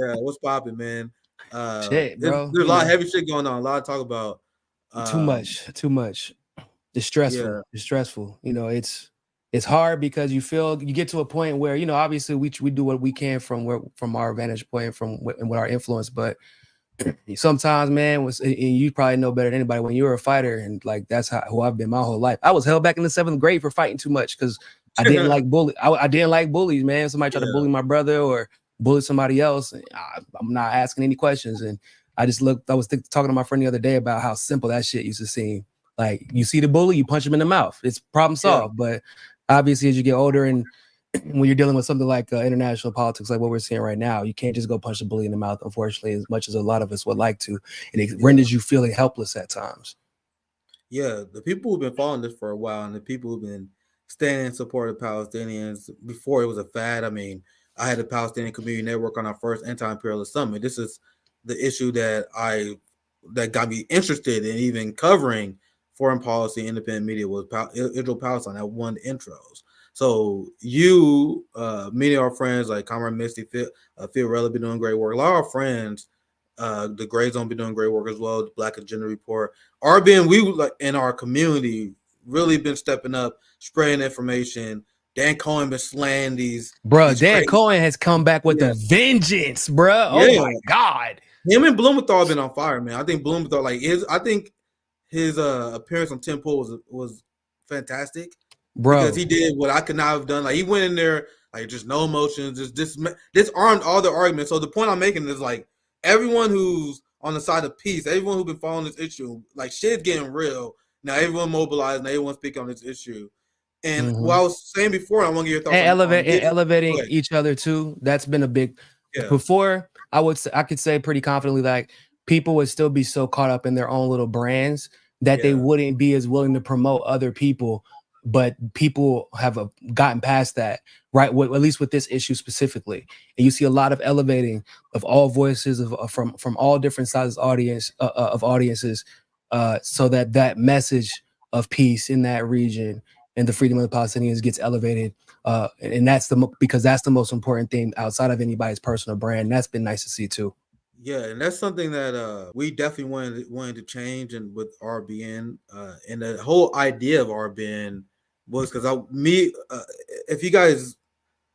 Yeah, what's popping, man? Shit, bro. There's a lot of heavy shit going on. A lot to talk about. Too much. It's stressful. Yeah, It's stressful. It's hard because you get to a point where obviously we do what we can from our vantage point and with our influence, but sometimes, man, and you probably know better than anybody when you're a fighter, and like that's who I've been my whole life. I was held back in the 7th grade for fighting too much because I didn't like bully. I didn't like bullies, man. Somebody tried to bully my brother or bully somebody else, and I'm not asking any questions. And I just looked. I was talking to my friend the other day about how simple that shit used to seem. Like you see the bully, you punch him in the mouth. It's problem solved. But obviously, as you get older and when you're dealing with something like international politics, like what we're seeing right now, you can't just go punch a bully in the mouth, unfortunately, as much as a lot of us would like to. And it renders you feeling helpless at times. Yeah, the people who've been following this for a while and the people who've been standing in support of Palestinians before it was a fad. I mean, I had the Palestinian Community Network on our first anti-imperialist summit. This is the issue that got me interested in even covering foreign policy, independent media was Israel Palestine. I won the intros. So many of our friends like Comrade Misty, Phil Rella be doing great work. A lot of our friends, the Gray Zone be doing great work as well. The Black Agenda Report, RBN, we like in our community really been stepping up, spreading information. Dan Cohen been slaying these. Bro, Dan Cohen has come back with a vengeance, bro. Oh my God. Him and Blumenthal been on fire, man. I think Blumenthal, his appearance on Tim Pool was fantastic. Bro. Because he did what I could not have done. Like he went in there, like just no emotions, just disarmed all the arguments. So the point I'm making is like everyone who's on the side of peace, everyone who's been following this issue, like shit's getting real. Now everyone mobilized and everyone speaking on this issue. And what I was saying before, I want to get your thoughts on elevating each other too. That's been a big before. I could say pretty confidently like people would still be so caught up in their own little brands that they wouldn't be as willing to promote other people. But people have gotten past that, right? At least with this issue specifically, and you see a lot of elevating of all voices from all different sizes of audiences, so that message of peace in that region and the freedom of the Palestinians gets elevated, and because that's the most important thing outside of anybody's personal brand. That's been nice to see too. Yeah, and that's something that we definitely wanted to change, and with RBN, and the whole idea of RBN was because if you guys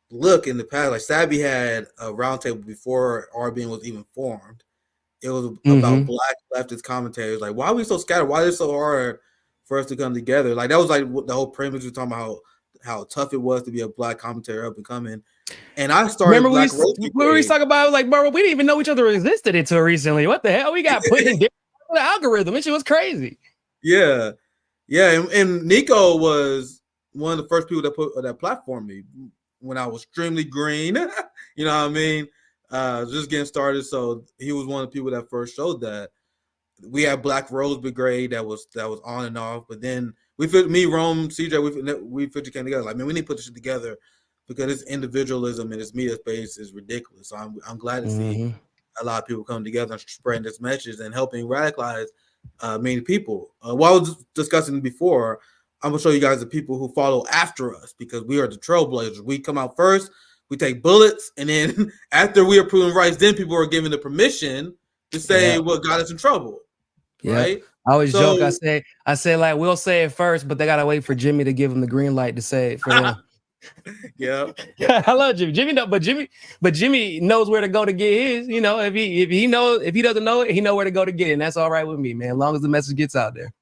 look in the past, like Sabby had a roundtable before RBN was even formed. It was about Black leftist commentators. Like, why are we so scattered? Why is it so hard for us to come together? Like that was like the whole premise. We're talking about how tough it was to be a Black commentator up and coming. And I started. Remember we talking about like, bro, we didn't even know each other existed until recently. What the hell? We got put in the algorithm. It was crazy. Yeah, and Nico was one of the first people that platformed me when I was extremely green. You know what I mean? Just getting started. So he was one of the people that first showed that. We had Black Rose Brigade that was on and off, but then Rome, CJ, we came together. Like, man, we need to put this shit together because this individualism in this media space is ridiculous. So I'm glad to see a lot of people come together and spreading this message and helping radicalize many people. What I was discussing before, I'm gonna show you guys the people who follow after us because we are the trailblazers. We come out first, we take bullets, and then after we are proven rights, then people are given the permission to say what got us in trouble. Right? I always joke. I say like we'll say it first, but they gotta wait for Jimmy to give them the green light to say it for them. Yeah, I love Jimmy. Jimmy knows where to go to get his. You know, if he doesn't know it, he know where to go to get it, and that's all right with me, man. As long as the message gets out there.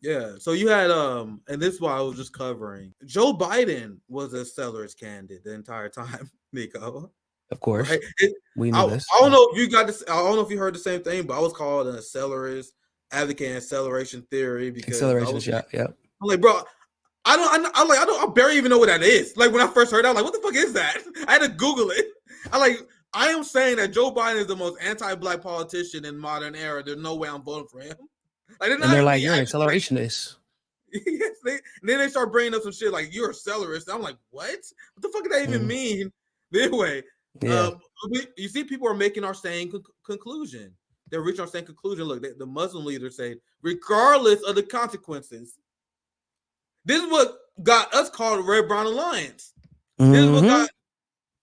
Yeah. So you had and this is why I was just covering. Joe Biden was a Sellers candidate the entire time, Nico. Of course, right? We know this. I don't know if you got this. I don't know if you heard the same thing, but I was called an accelerist, advocating acceleration theory because yeah. I'm like, bro, I barely even know what that is. Like when I first heard it, I was like, what the fuck is that? I had to Google it. I am saying that Joe Biden is the most anti-Black politician in modern era. There's no way I'm voting for him. Like, they're like, you're an accelerationist. Yes, then they start bringing up some shit like you're a accelerist. I'm like, what the fuck does that even mean? Anyway, you see, people are making our same conclusion. They're reaching our same conclusion. Look, the Muslim leaders say, regardless of the consequences, this is what got us called Red Brown Alliance. This is what got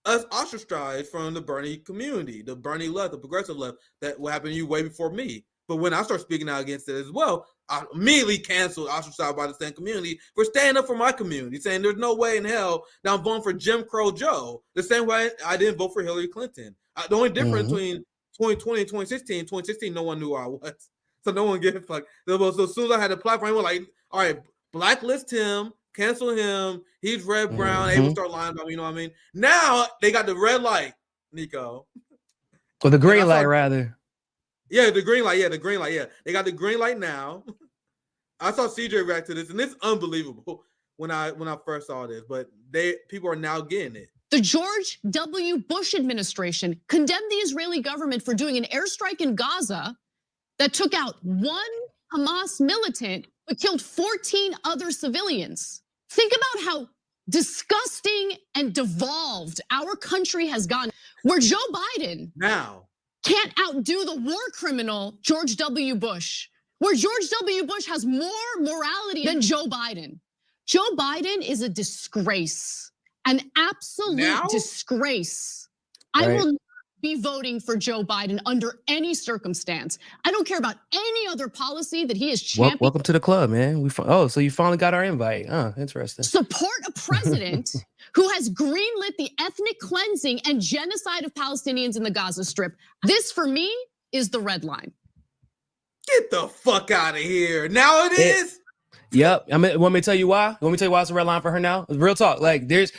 us ostracized from the Bernie community, the Bernie left, the progressive left. That what happened to you way before me. But when I start speaking out against it as well, I immediately canceled, ostracized by the same community for standing up for my community, saying there's no way in hell that I'm voting for Jim Crow Joe. The same way I didn't vote for Hillary Clinton. The only difference between 2020 and 2016, no one knew who I was. So no one gave a fuck. So as soon as I had a platform, I was like, all right, blacklist him, cancel him. He's red, brown, able to start lying about me, you know what I mean? Now they got the red light, Nico. Or the green light, rather. Yeah, the green light. Yeah, the green light. Yeah, they got the green light now. I saw CJ react to this, and it's unbelievable when I first saw this. But people are now getting it. The George W. Bush administration condemned the Israeli government for doing an airstrike in Gaza that took out one Hamas militant but killed 14 other civilians. Think about how disgusting and devolved our country has gone, where Joe Biden now can't outdo the war criminal George W. Bush, where George W. Bush has more morality than Joe Biden. Joe Biden is a disgrace, an absolute disgrace. Right. I will not be voting for Joe Biden under any circumstance. I don't care about any other policy that he is championing. Welcome to the club, man. So you finally got our invite. Interesting. Support a president who has greenlit the ethnic cleansing and genocide of Palestinians in the Gaza Strip. This, for me, is the red line. Get the fuck out of here. Now it is. Yep. Want me to tell you why? Want me to tell you why it's a red line for her now? Real talk. Like there's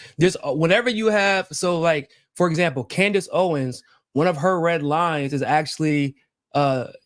whenever you have, so like, for example, Candace Owens, one of her red lines is actually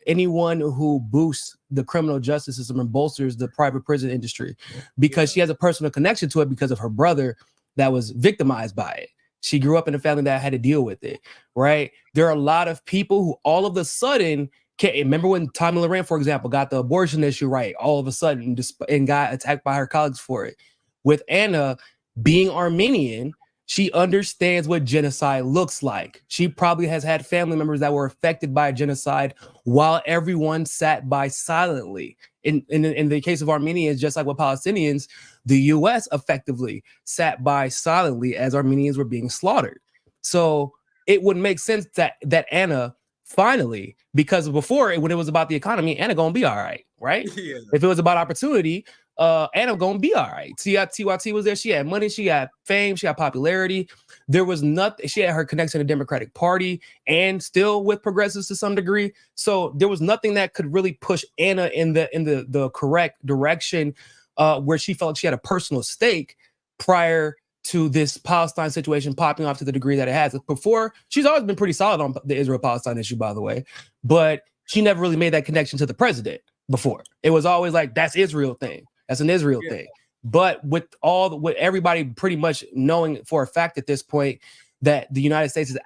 anyone who boosts the criminal justice system and bolsters the private prison industry, because she has a personal connection to it because of her brother that was victimized by it. She grew up in a family that had to deal with it, right? There are a lot of people who all of a sudden can't remember when Tommy Loren, for example, got the abortion issue right all of a sudden and got attacked by her colleagues for it. With Anna being Armenian, she understands what genocide looks like. She probably has had family members that were affected by genocide while everyone sat by silently. In the case of Armenians, just like with Palestinians, the US effectively sat by silently as Armenians were being slaughtered. So it would make sense that Anna finally, because before when it was about the economy, Anna gonna be all right, right? Yeah. If it was about opportunity, Anna gonna be all right. TYT was there. She had money, she had fame, she had popularity. There was nothing. She had her connection to the Democratic Party and still with progressives to some degree. So there was nothing that could really push Anna in the correct direction, where she felt like she had a personal stake prior to this Palestine situation popping off to the degree that it has. Before, she's always been pretty solid on the Israel-Palestine issue, by the way, but she never really made that connection to the president before. It was always like, that's Israel thing. That's an Israel thing. But with everybody pretty much knowing for a fact at this point that the United States is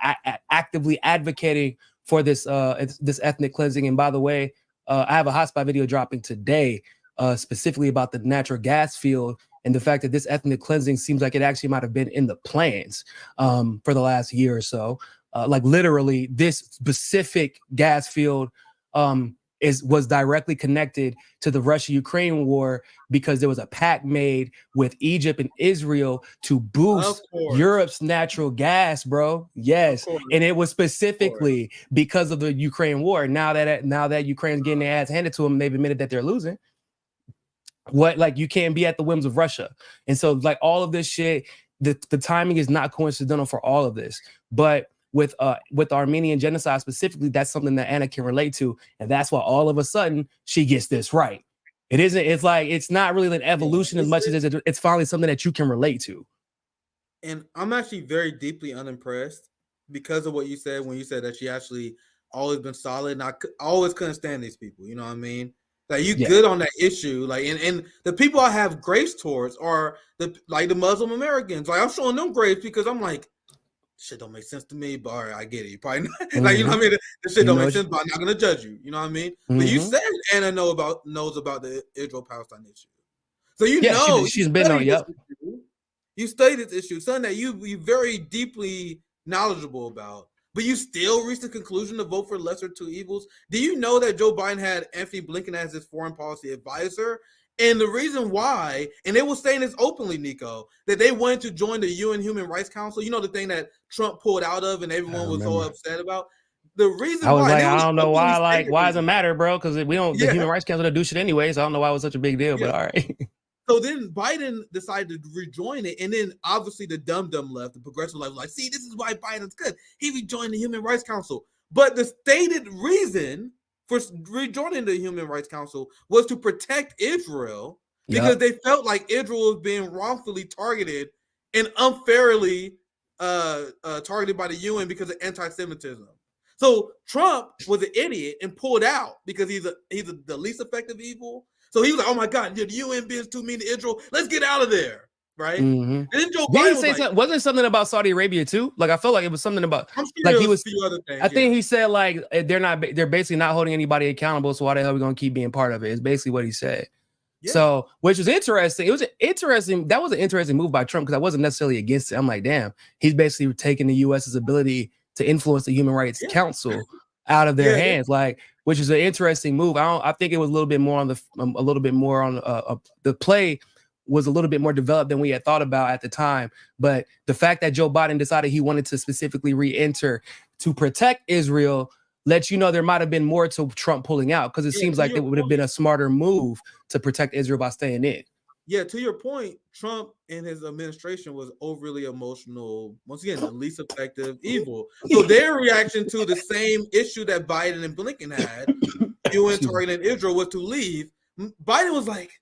actively advocating for this ethnic cleansing. And by the way, I have a hotspot video dropping today specifically about the natural gas field and the fact that this ethnic cleansing seems like it actually might have been in the plans for the last year or so. Like literally this specific gas field was directly connected to the Russia-Ukraine war because there was a pact made with Egypt and Israel to boost Europe's natural gas, bro. Yes. And it was specifically because of the Ukraine war. Now that Ukraine's getting their ass handed to them, they've admitted that they're losing. You can't be at the whims of Russia. And so like all of this shit, the timing is not coincidental for all of this. But with Armenian genocide specifically, that's something that Anna can relate to. And that's why all of a sudden she gets this right. It isn't, it's not really an evolution as much as it's finally something that you can relate to. And I'm actually very deeply unimpressed because of what you said when you said that she actually always been solid. And I always couldn't stand these people, you know what I mean? Like you good on that issue, like and the people I have grace towards are the Muslim Americans. Like I'm showing them grace because I'm like, shit don't make sense to me, but all right, I get it. You probably not, like you know what I mean. This shit don't make sense, but I'm not gonna judge you. You know what I mean. But you said Anna knows about the Israel-Palestine issue, so you know she's been on. Yep. You study this issue, something that you very deeply knowledgeable about. But you still reached the conclusion to vote for lesser two evils. Do you know that Joe Biden had Anthony Blinken as his foreign policy advisor And the reason why, and they were saying this openly, Nico, that they wanted to join the UN Human Rights Council. You know, the thing that Trump pulled out of and everyone was so upset about. The reason I was why, like, they I was don't know openly why. Like, stated why does it reason. matter, bro? Because we don't. The Human Rights Council don't do shit anyway. So I don't know why it was such a big deal. But all right. So then Biden decided to rejoin it, and then obviously the dumb left, the progressive left, like, see, this is why Biden's good. He rejoined the Human Rights Council. But the stated reason for rejoining the Human Rights Council was to protect Israel because they felt like Israel was being wrongfully targeted and unfairly targeted by the UN because of anti-Semitism. So Trump was an idiot and pulled out because he's the least effective evil. So he was like, "Oh my God, the UN being too mean to Israel. Let's get out of there." Right? And then Joe Biden was like, wasn't something about Saudi Arabia too? Like I felt like it was something about. I'm sure like he was a few other things. I think he said like they're basically not holding anybody accountable. So why the hell are we gonna keep being part of it? It's basically what he said. Yeah. So, which was interesting. It was interesting. That was an interesting move by Trump because I wasn't necessarily against it. I'm like, damn, he's basically taking the U.S.'s ability to influence the Human Rights Council out of their hands, like, which is an interesting move. I think it was a little bit more on the play was a little bit more developed than we had thought about at the time. But the fact that Joe Biden decided he wanted to specifically re-enter to protect Israel lets you know there might have been more to Trump pulling out, because it seems like it would have been a smarter move to protect Israel by staying in. Yeah, to your point, Trump and his administration was overly emotional. Once again, the least effective evil. So their reaction to the same issue that Biden and Blinken had, UN targeting Israel, was to leave. Biden was like,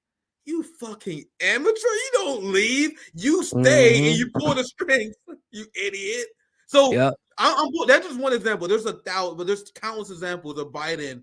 "You fucking amateur! You don't leave. You stay and you pull the strings. You idiot." So that's just one example. There's there's countless examples of Biden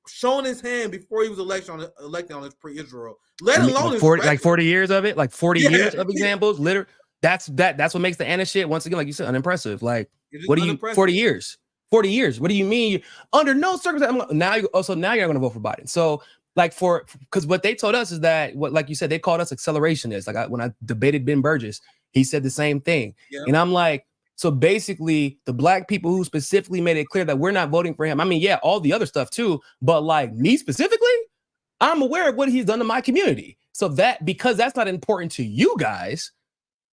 showing his hand before he was elected on his pre-Israel. Let alone like 40 years of it, like 40 years of examples. Literally, that's what makes the Anna shit, once again, like you said, unimpressive. Like, what do you 40 years? 40 years. What do you mean? Under no circumstance. Now you're going to vote for Biden. So, like, because what they told us is that, like you said, they called us accelerationists. Like when I debated Ben Burgess, he said the same thing, and I'm like, so basically, the black people who specifically made it clear that we're not voting for him. I mean, yeah, all the other stuff too, but like me specifically, I'm aware of what he's done to my community. So that, because that's not important to you guys,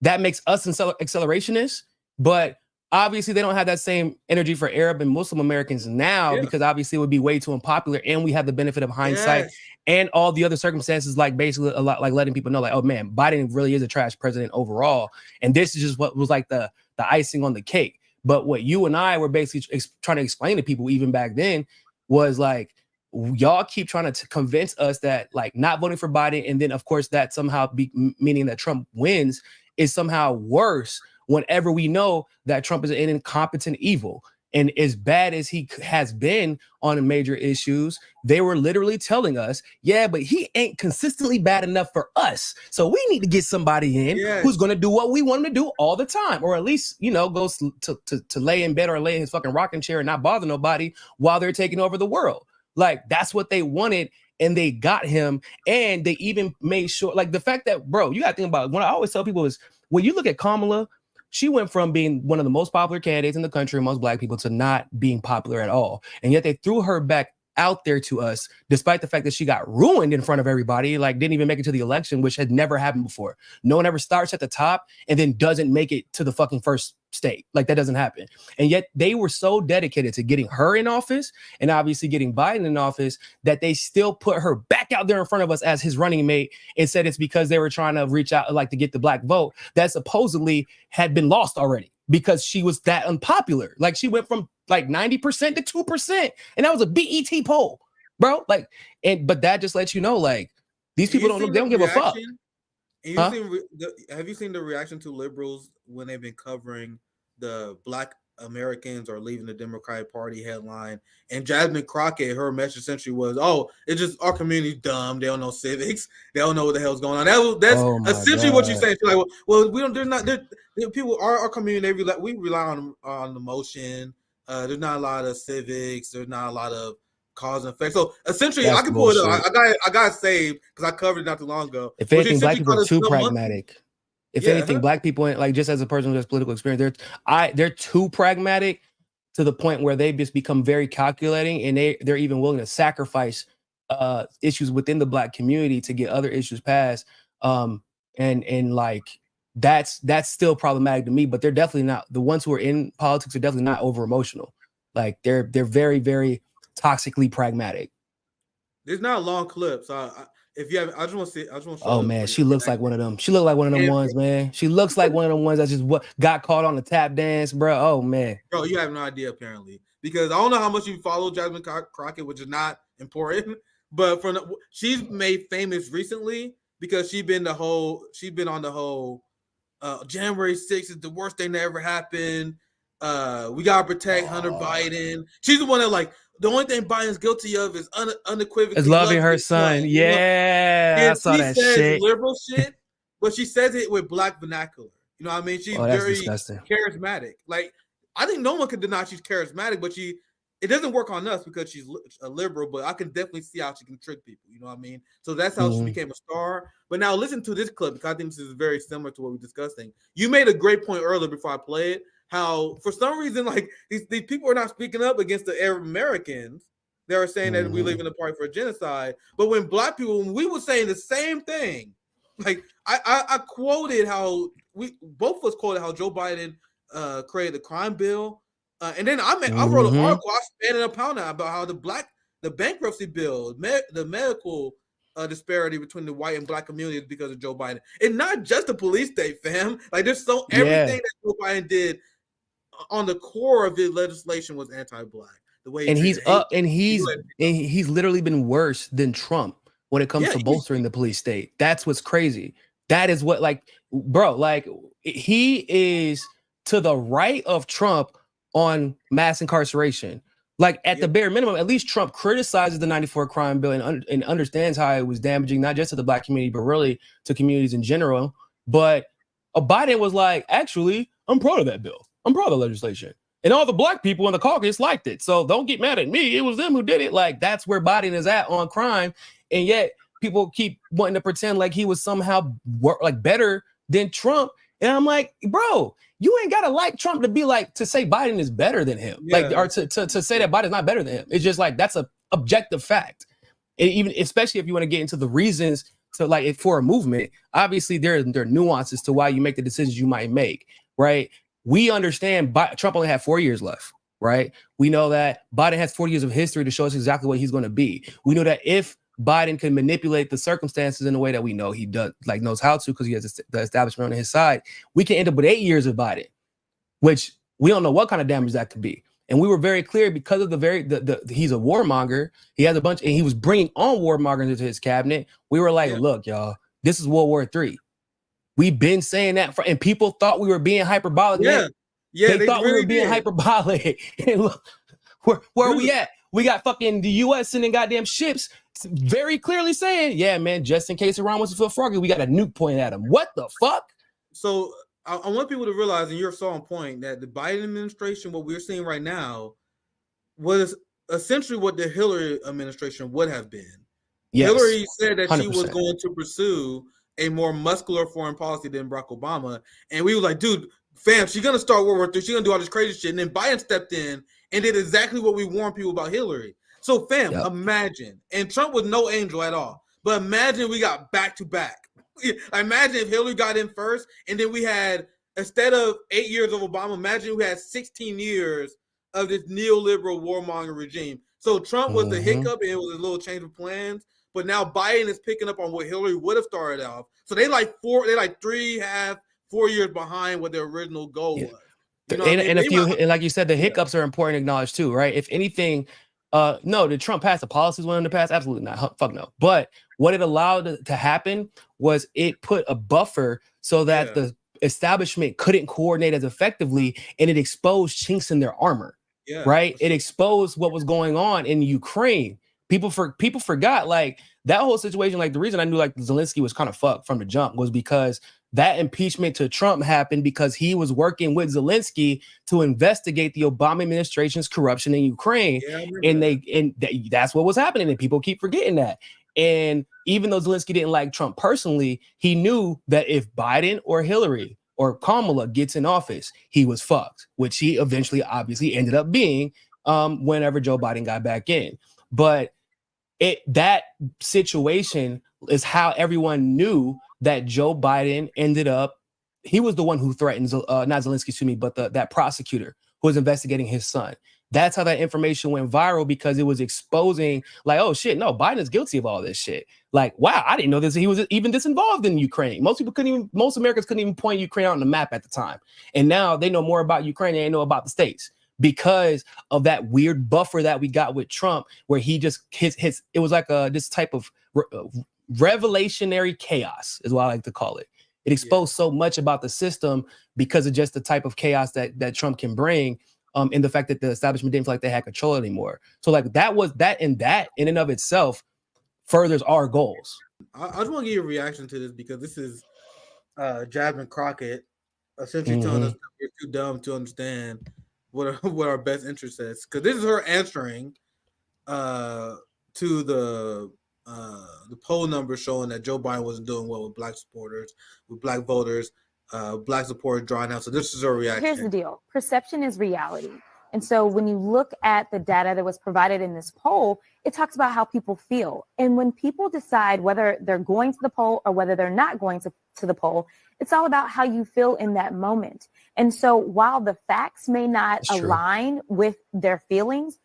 that makes us accelerationists. But obviously, they don't have that same energy for Arab and Muslim Americans now, because obviously it would be way too unpopular, and we have the benefit of hindsight and all the other circumstances, like basically a lot, like letting people know, like, oh man, Biden really is a trash president overall, and this is just what was like the icing on the cake. But what you and I were basically trying to explain to people even back then was like, y'all keep trying to convince us that like not voting for Biden, and then of course that somehow meaning that Trump wins, is somehow worse, whenever we know that Trump is an incompetent evil. And as bad as he has been on major issues, they were literally telling us, yeah, but he ain't consistently bad enough for us. So we need to get somebody in who's going to do what we want him to do all the time, or at least, you know, goes to lay in bed or lay in his fucking rocking chair and not bother nobody while they're taking over the world. Like, that's what they wanted, and they got him. And they even made sure, like, the fact that, bro, you got to think about it. What I always tell people is, when you look at Kamala, she went from being one of the most popular candidates in the country amongst black people to not being popular at all. And yet they threw her back out there to us, despite the fact that she got ruined in front of everybody, like didn't even make it to the election, which had never happened before. No one ever starts at the top and then doesn't make it to the fucking first state. Like, that doesn't happen. And yet they were so dedicated to getting her in office and obviously getting Biden in office that they still put her back out there in front of us as his running mate, and said it's because they were trying to reach out, like, to get the black vote that supposedly had been lost already because she was that unpopular. Like, she went from like 90% to 2%, and that was a BET poll, bro. Like, but that just lets you know, like, these people they don't give a fuck. Have you seen the reaction to liberals when they've been covering the Black Americans are leaving the Democratic Party headline? And Jasmine Crockett, her message essentially was, "Oh, it's just our community's dumb. They don't know civics. They don't know what the hell's going on." That's essentially what you're saying. She's like, well, we don't. They're not. They're people. Our community. We rely on emotion. There's not a lot of civics. There's not a lot of cause and effect. So essentially, that's I can pull it up. I got saved because I covered it not too long ago. If anything, black people are too pragmatic. If anything, black people, like, just as a person who has political experience, they're too pragmatic to the point where they just become very calculating, and they're even willing to sacrifice issues within the Black community to get other issues passed. And like that's still problematic to me, but they're definitely not, the ones who are in politics are definitely not over emotional. Like they're very, very toxically pragmatic. There's not a long clip, so if you have, I just want to see. I just want to show. Oh man, she looks like one of them. She looked like one of them ones, man. She looks like one of them ones that just got caught on the tap dance, bro. Oh man, bro, you have no idea apparently, because I don't know how much you follow Jasmine Crockett, which is not important, but she's made famous recently because she's been on the whole January 6th is the worst thing that ever happened. We gotta protect Hunter Biden. She's the one that like the only thing Biden's guilty of is unequivocally is loving her son. Yeah, I saw that shit. Liberal shit, but she says it with Black vernacular. You know what I mean? She's very disgusting. Charismatic. Like I think no one can deny she's charismatic, but it doesn't work on us because she's a liberal. But I can definitely see how she can trick people. You know what I mean? So that's how she became a star. But now listen to this clip because I think this is very similar to what we're discussing. You made a great point earlier before I play it. How for some reason, like these people are not speaking up against the Arab Americans. They are saying that we live in a party for genocide. But when Black people, when we were saying the same thing, like I quoted how both of us quoted how Joe Biden created the crime bill, and then I wrote an article. I spent it upon that about how the bankruptcy bill, the medical disparity between the white and Black communities because of Joe Biden. It's not just the police state, fam. Like there's everything that Joe Biden did on the core of his legislation was anti-Black. The way he's literally been worse than Trump when it comes to bolstering the police state. That's what's crazy. That is what, like, bro, like he is to the right of Trump on mass incarceration. Like at the bare minimum, at least Trump criticizes the 94 crime bill and understands how it was damaging, not just to the Black community, but really to communities in general. But Biden was like, actually, I'm proud of that bill. I'm proud of the legislation. And all the Black people in the caucus liked it. So don't get mad at me. It was them who did it. Like that's where Biden is at on crime. And yet people keep wanting to pretend like he was somehow better than Trump. And I'm like, bro, you ain't gotta like Trump to be like to say Biden is better than him, or to say that Biden's not better than him. It's just like that's a objective fact. And even especially if you want to get into the reasons to like for a movement, obviously there are nuances to why you make the decisions you might make, right? We understand Trump only had 4 years left, right? We know that Biden has 40 years of history to show us exactly what he's going to be. We know that if Biden can manipulate the circumstances in a way that we know he does, like knows how to, because he has the establishment on his side, we can end up with 8 years of Biden, which we don't know what kind of damage that could be. And we were very clear because of he's a warmonger. He has a bunch, and he was bringing on warmongers into his cabinet. We were like, look, y'all, this is World War III. We've been saying that, and people thought we were being hyperbolic. They thought we were being hyperbolic. And look, where are we at? We got fucking the U.S. sending goddamn ships very clearly saying, yeah, man, just in case Iran wants to feel froggy, we got a nuke pointed at him. What the fuck? So I want people to realize, and you're so on point, that the Biden administration, what we're seeing right now, was essentially what the Hillary administration would have been. Yes, Hillary said that 100%. She was going to pursue a more muscular foreign policy than Barack Obama. And we were like, dude, fam, she's going to start World War III. She's going to do all this crazy shit. And then Biden stepped in and did exactly what we warned people about Hillary. So, fam, imagine. And Trump was no angel at all. But imagine we got back-to-back. Imagine if Hillary got in first, and then we had, instead of 8 years of Obama, imagine we had 16 years of this neoliberal warmonger regime. So Trump was the hiccup, and it was a little change of plans. But now Biden is picking up on what Hillary would have started off. So they like 4 years behind what their original goal was. You know and like you said, the hiccups are important to acknowledge too, right? If anything, no, did Trump pass the policies when in the past? Absolutely not. Fuck no. But what it allowed to happen was it put a buffer so that the establishment couldn't coordinate as effectively, and it exposed chinks in their armor. Yeah, right. It exposed what was going on in Ukraine. People forgot, like, that whole situation. Like, the reason I knew like Zelensky was kind of fucked from the jump was because that impeachment to Trump happened because he was working with Zelensky to investigate the Obama administration's corruption in Ukraine. And that's what was happening. And people keep forgetting that. And even though Zelensky didn't like Trump personally, he knew that if Biden or Hillary or Kamala gets in office, he was fucked, which he eventually obviously ended up being whenever Joe Biden got back in. But that situation is how everyone knew that Joe Biden ended up. He was the one who threatened, not Zelensky to me, but that prosecutor who was investigating his son. That's how that information went viral, because it was exposing, like, oh shit, no, Biden is guilty of all this shit. Like, wow, I didn't know this. He was even this involved in Ukraine. Most Americans couldn't even point Ukraine out on the map at the time. And now they know more about Ukraine than they know about the States, because of that weird buffer that we got with Trump, where he just it was like this type of revelationary chaos is what I like to call it. It exposed so much about the system because of just the type of chaos that Trump can bring, and the fact that the establishment didn't feel like they had control anymore. So like that in and of itself furthers our goals. I just want to give you a reaction to this, because this is Jasmine Crockett essentially telling us that we're too dumb to understand what our best interest is. Because this is her answering to the poll numbers showing that Joe Biden wasn't doing well with black supporters, with black voters, black supporters drawing out. So this is her reaction. Here's the deal. Perception is reality. And so when you look at the data that was provided in this poll, it talks about how people feel. And when people decide whether they're going to the poll or whether they're not going to the poll, it's all about how you feel in that moment. And so while the facts may not align with their feelings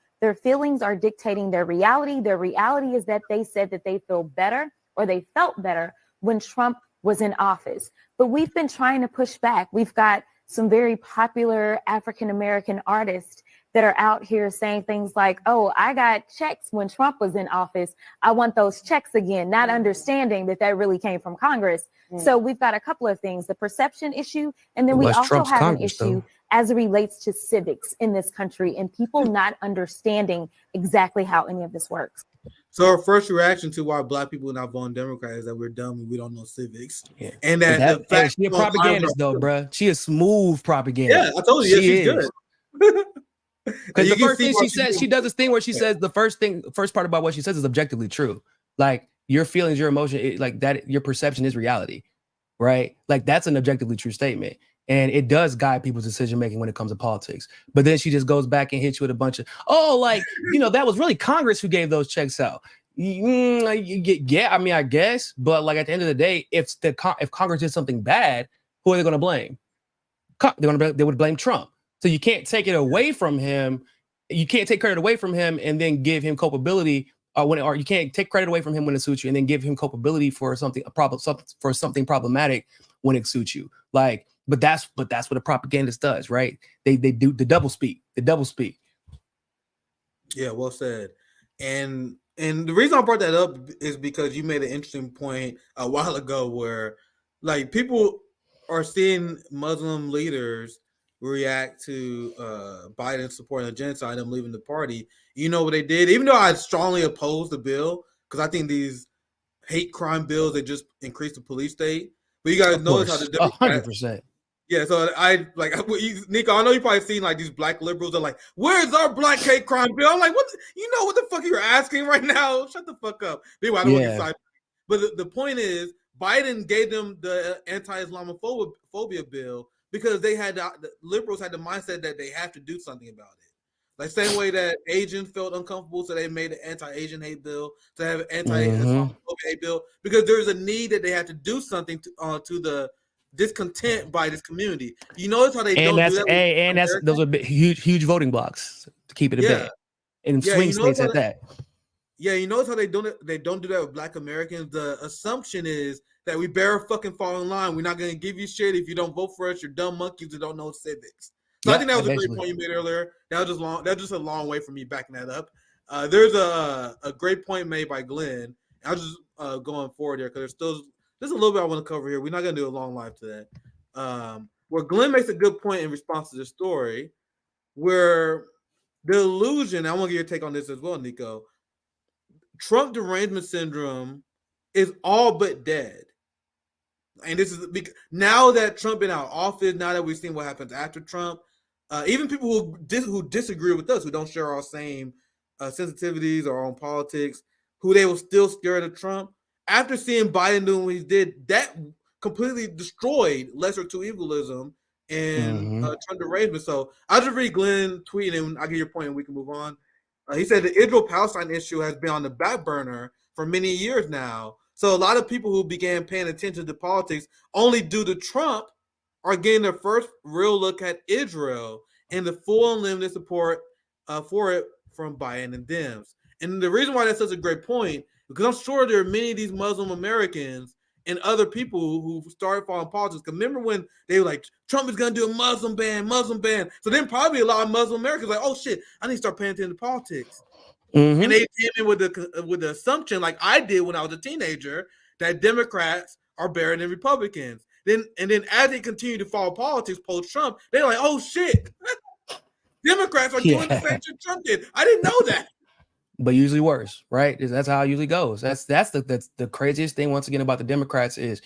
are dictating their reality. Their reality is that they said that they feel better, or they felt better when Trump was in office. But we've been trying to push back. We've got some very popular African-American artists that are out here saying things like, oh, I got checks when Trump was in office. I want those checks again, not understanding that really came from Congress. So we've got a couple of things, the perception issue, and then we also Trump's have Congress, an issue as it relates to civics in this country and people not understanding exactly how any of this works. So our first reaction to why black people are not voting Democrat is that we're dumb and we don't know civics. Yeah. And that the fact she a propagandist though, bro. She is smooth propaganda. Yeah, I told you, she's good. Because the first thing she says, she does this thing where she says the first part about what she says is objectively true. Like your feelings, your emotion, like that, your perception is reality, right? Like that's an objectively true statement. And it does guide people's decision making when it comes to politics. But then she just goes back and hits you with a bunch of, that was really Congress who gave those checks out. Yeah, I mean, I guess. But like at the end of the day, if Congress did something bad, who are they going to blame? They would blame Trump. So you can't take it away from him. You can't take credit away from him and then give him culpability. Or you can't take credit away from him when it suits you and then give him culpability for something problematic when it suits you. Like. But that's what a propagandist does, right? They do the double speak. Yeah, well said. And the reason I brought that up is because you made an interesting point a while ago where like people are seeing Muslim leaders react to Biden supporting a genocide and leaving the party. You know what they did? Even though I strongly oppose the bill, because I think these hate crime bills, they just increase the police state. But you guys notice how the Democrats 100%. Yeah, so Nico, I know you probably seen like these black liberals are like, "Where's our black hate crime bill?" I'm like, "What? You know what the fuck you're asking right now? Shut the fuck up." Anyway, I don't want to decide. But the point is, Biden gave them the anti-Islamophobia bill because the liberals had the mindset that they have to do something about it. Like same way that Asians felt uncomfortable, so they made an anti-Asian hate bill, to have an anti-Islamophobia hate bill, because there's a need that they have to do something to the discontent by this community. You notice how they don't do that. And those are huge voting blocks to keep it a bit. And swing states at that. Yeah, you notice how they don't do that with Black Americans. The assumption is that we better fucking fall in line. We're not gonna give you shit if you don't vote for us. You're dumb monkeys that don't know civics. So I think that was a great point you made earlier. That was just a long way from me backing that up. There's a great point made by Glenn. I'll just going forward there because there's a little bit I want to cover here. We're not going to do a long live to that. Where Glenn makes a good point in response to the story, where the illusion, I want to get your take on this as well, Nico. Trump derangement syndrome is all but dead. And this is now that Trump in our office, now that we've seen what happens after Trump, even people who disagree with us, who don't share our same sensitivities or our own politics, who they were still scared of Trump, after seeing Biden doing what he did, that completely destroyed lesser two evilism and Trump derangement. So I'll just read Glenn tweet and I'll get your point and we can move on. He said the Israel-Palestine issue has been on the back burner for many years now. So a lot of people who began paying attention to politics only due to Trump are getting their first real look at Israel and the full and limited support for it from Biden and Dems. And the reason why that's such a great point, because I'm sure there are many of these Muslim Americans and other people who started following politics. Because remember when they were like, Trump is going to do a Muslim ban. So then probably a lot of Muslim Americans like, oh shit, I need to start paying attention to politics. Mm-hmm. And they came in with the assumption, like I did when I was a teenager, that Democrats are better than Republicans. Then as they continue to follow politics post-Trump, they're like, oh shit, Democrats are doing the same shit Trump did. I didn't know that. But usually worse, right? That's how it usually goes. That's the craziest thing once again about the Democrats is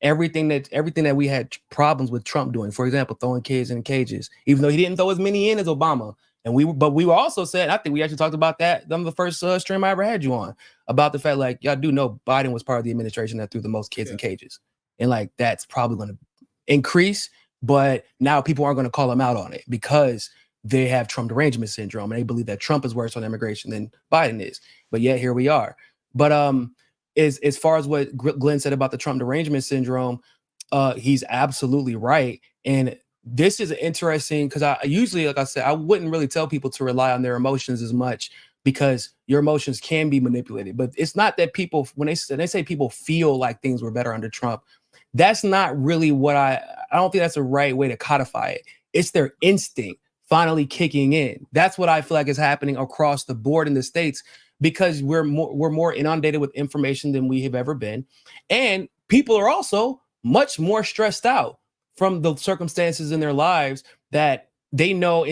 everything that we had problems with Trump doing. For example, throwing kids in cages, even though he didn't throw as many in as Obama. And we were also said, I think we actually talked about that on the first stream I ever had you on, about the fact like y'all do know Biden was part of the administration that threw the most kids in cages, and like that's probably going to increase. But now people aren't going to call him out on it because they have Trump derangement syndrome and they believe that Trump is worse on immigration than Biden is. But yet here we are. But as far as what Glenn said about the Trump derangement syndrome, he's absolutely right. And this is interesting because I usually, like I said, I wouldn't really tell people to rely on their emotions as much because your emotions can be manipulated. But it's not that people, when they say people feel like things were better under Trump, that's not really what I don't think that's the right way to codify it. It's their instinct finally kicking in. That's what I feel like is happening across the board in the States because we're more inundated with information than we have ever been. And people are also much more stressed out from the circumstances in their lives that they know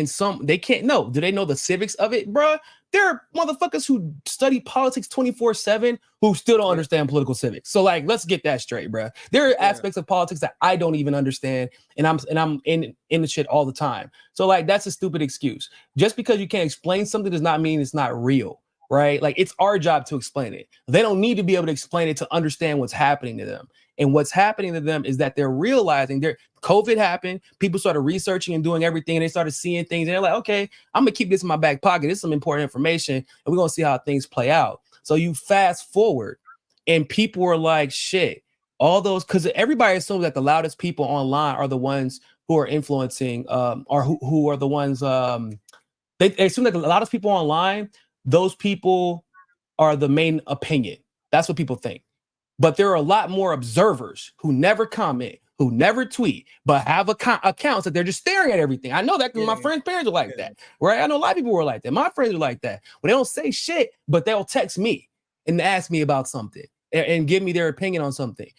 they can't know. Do they know the civics of it, bruh? There are motherfuckers who study politics 24/7 who still don't understand political civics. So like, let's get that straight, bruh. There are aspects of politics that I don't even understand, and I'm in the shit all the time. So like, that's a stupid excuse. Just because you can't explain something does not mean it's not real, right? Like, it's our job to explain it. They don't need to be able to explain it to understand what's happening to them. And what's happening to them is that they're realizing COVID happened. People started researching and doing everything. And they started seeing things. And they're like, okay, I'm going to keep this in my back pocket. This is some important information. And we're going to see how things play out. So you fast forward and people are like, shit, all those, because everybody assumes that the loudest people online are the ones who are influencing or who are the ones, they assume that the loudest people online, those people are the main opinion. That's what people think. But there are a lot more observers who never comment, who never tweet, but have accounts that they're just staring at everything. I know that because my friends' parents are like that, right? I know a lot of people were like that. My friends are like that. Well, they don't say shit, but they'll text me and ask me about something and give me their opinion on something.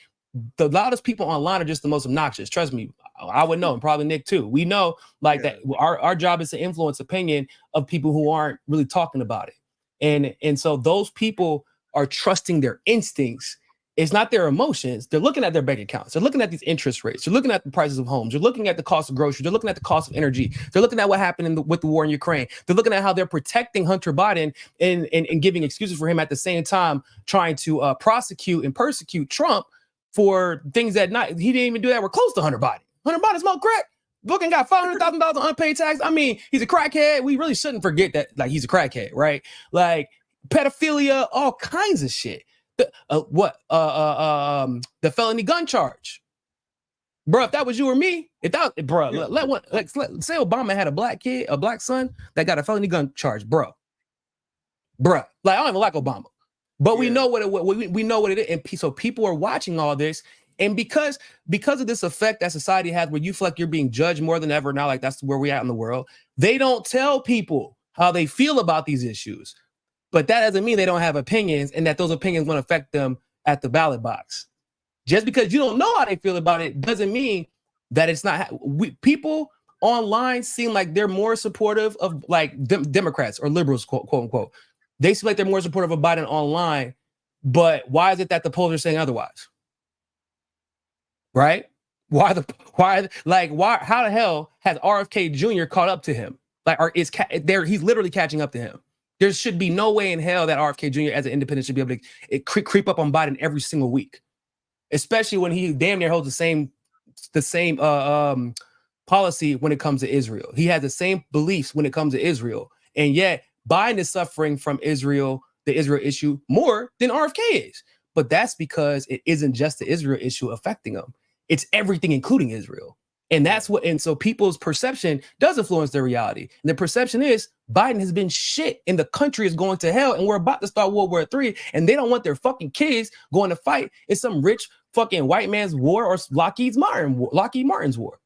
The loudest people online are just the most obnoxious. Trust me, I would know, and probably Nick too. We know that our job is to influence opinion of people who aren't really talking about it. And so those people are trusting their instincts. It's not their emotions. They're looking at their bank accounts. They're looking at these interest rates. They're looking at the prices of homes. They're looking at the cost of groceries. They're looking at the cost of energy. They're looking at what happened with the war in Ukraine. They're looking at how they're protecting Hunter Biden and giving excuses for him at the same time, trying to prosecute and persecute Trump for things that he didn't even do that were close to Hunter Biden. Hunter Biden smoked crack. Booking got $500,000 on unpaid tax. I mean, he's a crackhead. We really shouldn't forget that, like, he's a crackhead, right? Like, pedophilia, all kinds of shit. The felony gun charge, bro. If that was you or me, say Obama had a black son that got a felony gun charge, bro. Like, I don't even like Obama, but we know we know what it is, and so people are watching all this, and because of this effect that society has, where you feel like you're being judged more than ever now, like that's where we're at in the world. They don't tell people how they feel about these issues. But that doesn't mean they don't have opinions and that those opinions won't affect them at the ballot box. Just because you don't know how they feel about it doesn't mean that it's not. People online seem like they're more supportive of like Democrats or liberals, quote unquote. They seem like they're more supportive of Biden online. But why is it that the polls are saying otherwise? Right? How the hell has RFK Jr. caught up to him? Like, he's literally catching up to him. There should be no way in hell that RFK Jr. as an independent should be able to creep up on Biden every single week, especially when he damn near holds the same policy when it comes to Israel. He has the same beliefs when it comes to Israel, and yet Biden is suffering from Israel, the Israel issue, more than RFK is. But that's because it isn't just the Israel issue affecting them. It's everything, including Israel. And that's what, and so people's perception does influence their reality. And the perception is Biden has been shit and the country is going to hell and we're about to start World War III and they don't want their fucking kids going to fight in some rich fucking white man's war or Lockheed Martin's war.